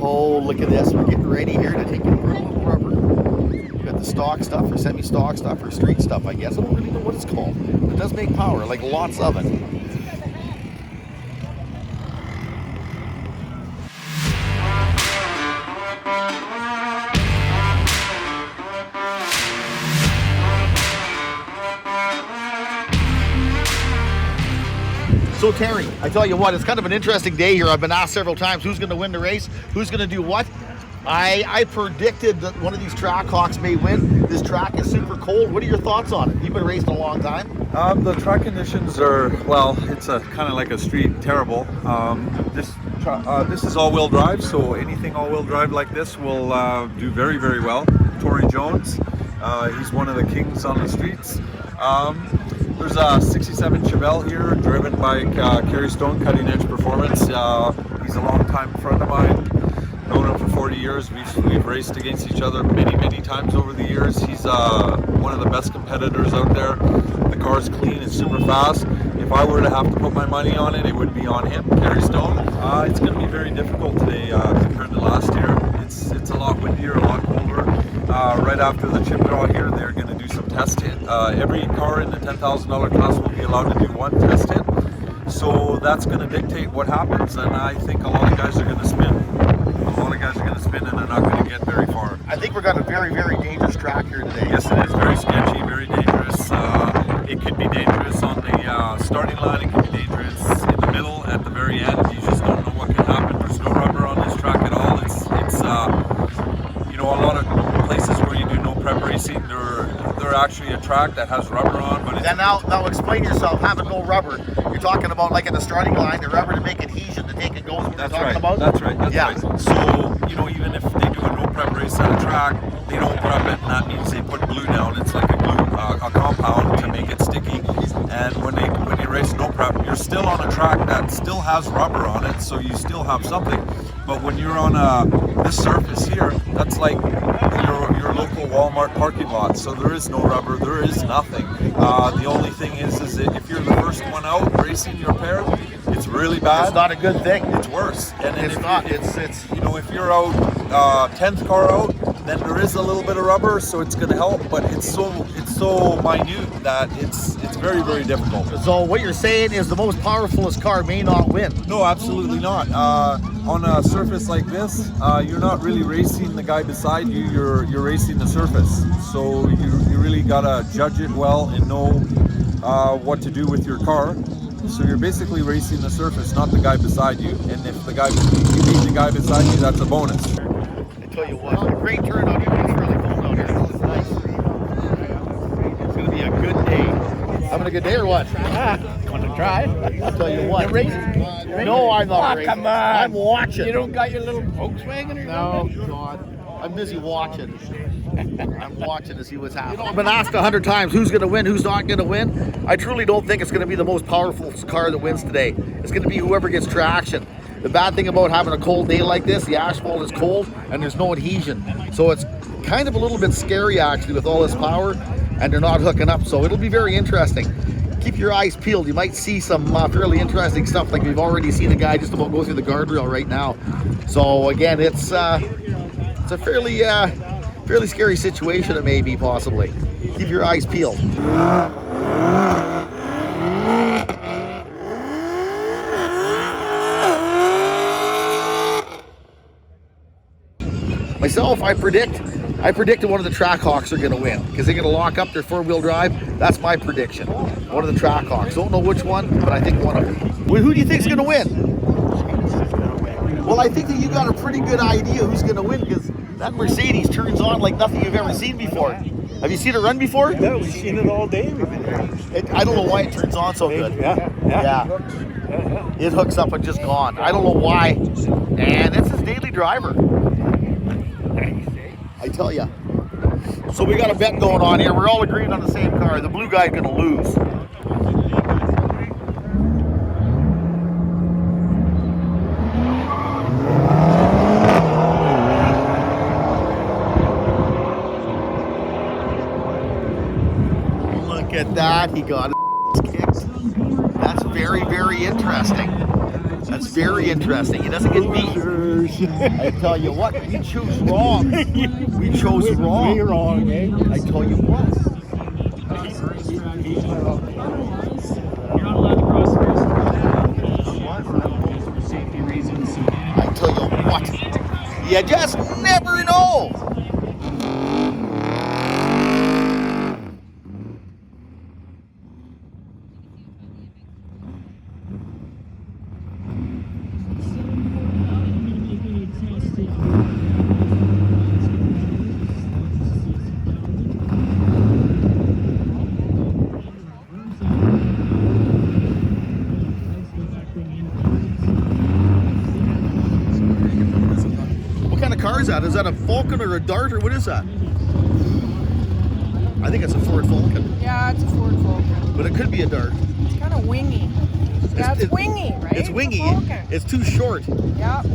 Oh, look at this. We're getting ready here to take in purple rubber. We've got the stock stuff or semi-stock stuff or street stuff, I guess. I don't really know what it's called. It does make power, like lots of it. So Terry, I tell you what, it's kind of an interesting day here. I've been asked several times who's going to win the race, who's going to do what. I predicted that one of these track hawks may win. This track is super cold. What are your thoughts on it? You've been racing a long time. The track conditions are, well, it's a kind of like a street, terrible. This is all-wheel drive, so anything all-wheel drive like this will do very, very well. Tory Jones, he's one of the kings on the streets. There's a 67 Chevelle here, driven by Kerry Stone, Cutting Edge Performance. He's a long-time friend of mine. Known him for 40 years. We've raced against each other many times over the years. He's one of the best competitors out there. The car's clean and super fast. If I were to have to put my money on it, it would be on him, Kerry Stone. It's going to be very difficult today compared to last year. It's a lot windier, a lot colder. Right after the chip draw here, they're going to do some test hit. Every car in the $10,000 class will be allowed to do one test hit. So that's going to dictate what happens, and I think a lot of guys are going to spin. And they're not going to get very far. I think we've got a very, very dangerous track here today. Yes, it is. Very sketchy, very dangerous. It could be dangerous on the starting line. It could be dangerous in the middle, at the very end. You just don't know what can happen. There's no rubber on this track at all. It's a lot of places where you do no prep racing, they're actually a track that has rubber on. But then now explain yourself, having no rubber. You're talking about like at the starting line, the rubber to make adhesion to take it goes. That's right. That's right. So even if they do a no prep race at a track, they don't prep it, and that means they put glue down. It's like a compound to make it sticky. And when you race no prep, you're still on a track that still has rubber on it, so you still have something. But when you're on this surface here, that's like your local Walmart parking lot. So there is no rubber, there is nothing. The only thing is that if you're the first one out racing your pair, it's really bad. It's not a good thing. It's worse. And it's not. It's if you're out 10th car out, then there is a little bit of rubber, so it's going to help. But it's so minute that it's very, very difficult. So what you're saying is the most powerfulest car may not win. No, absolutely not. On a surface like this, you're not really racing the guy beside you. You're racing the surface. So you really gotta judge it well and know what to do with your car. So you're basically racing the surface, not the guy beside you. And if you beat the guy beside you, that's a bonus. I tell you what, great turnout. It's really cold out here. It's nice. It's gonna be a good day. Having a good day or what? Want to try? I'll tell you what. You're racing? No, I'm not racing. Come on. I'm watching. You don't got your little Volkswagen or something? No, God. I'm busy watching. I'm watching to see what's happening. I've been asked 100 times who's going to win, who's not going to win. I truly don't think it's going to be the most powerful car that wins today. It's going to be whoever gets traction. The bad thing about having a cold day like this, the asphalt is cold and there's no adhesion. So it's kind of a little bit scary actually with all this power, and they're not hooking up. So it'll be very interesting. Keep your eyes peeled. You might see some fairly interesting stuff, like we've already seen a guy just about go through the guardrail right now. So again, it's a fairly scary situation. It may be possibly. Keep your eyes peeled. Myself, I predicted one of the track hawks are going to win because they're going to lock up their four-wheel drive. That's my prediction. One of the track hawks. Don't know which one, but I think one of them. Well, who do you think is going to win? Well, I think that you got a pretty good idea who's going to win because that Mercedes turns on like nothing you've ever seen before. Have you seen it run before? Yeah, we've seen it all day. I don't know why it turns on so good. Yeah. It hooks up and just gone. I don't know why. And it's his daily driver. I tell you. So we got a bet going on here. We're all agreeing on the same car. The blue guy's going to lose. Look at that. He got his kicked. That's very, very interesting. That's very interesting. He doesn't get beat. I tell you what, we chose wrong. We chose wrong. Way wrong, eh? I tell you what. You're not allowed to cross the for safety reasons. I tell you what. You just never know. Car is that? Is that a Falcon or a Dart or what is that? I think it's a Ford Falcon. Yeah, it's a Ford Falcon. But it could be a Dart. It's kind of wingy. Yeah, it's wingy, right? It's wingy. A Falcon. It's too short. Yep.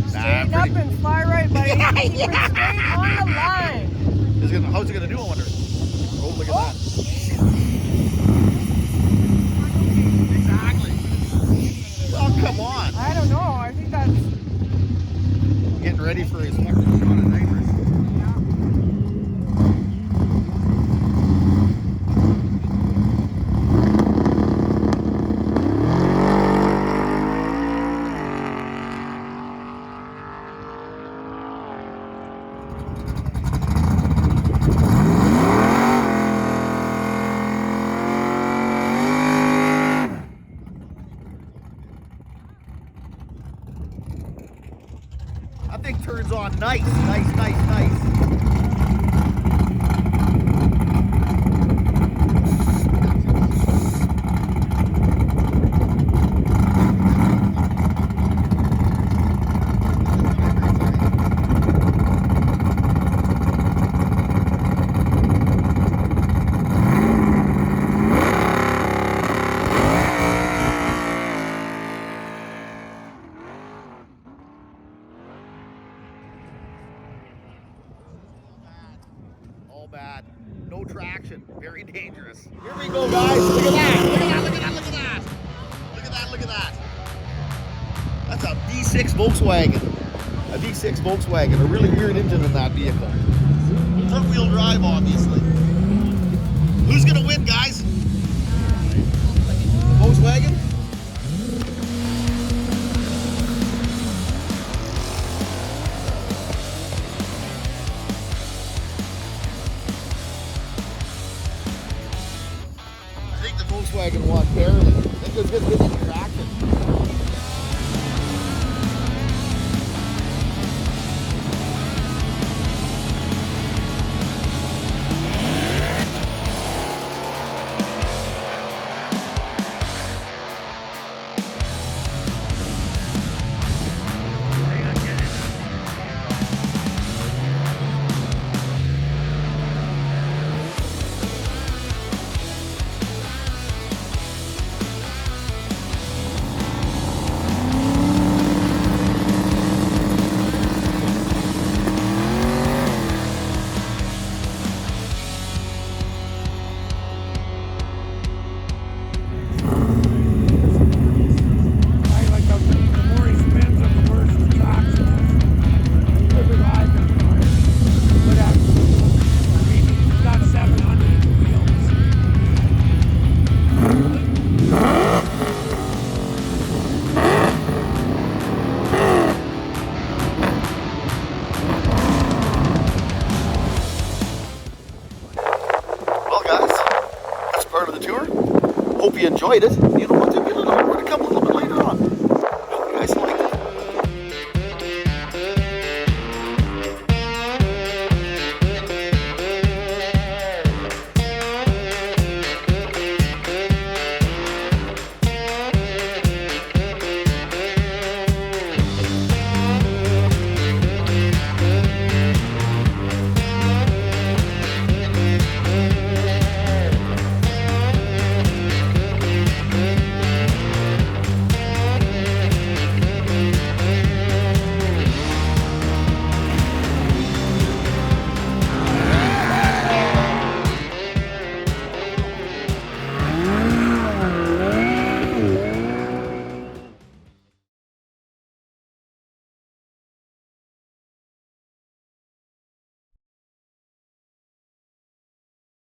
Straighten up and fly right, buddy. Keep it straight on the line. How's it going to do, I wonder? Oh, look at that. Exactly. Oh, come on. I don't know. I think that's... Getting ready for his fucking shot at neighbors. That thing turns on nice. All bad. No traction. Very dangerous. Here we go, guys. Look at that. Look at that. That's a V6 Volkswagen. A V6 Volkswagen. A really weird engine in that vehicle. Front wheel drive, obviously. Who's going to win, guys? Volkswagen? I think the Volkswagen won barely. I think there's good interaction. Hope you enjoyed it.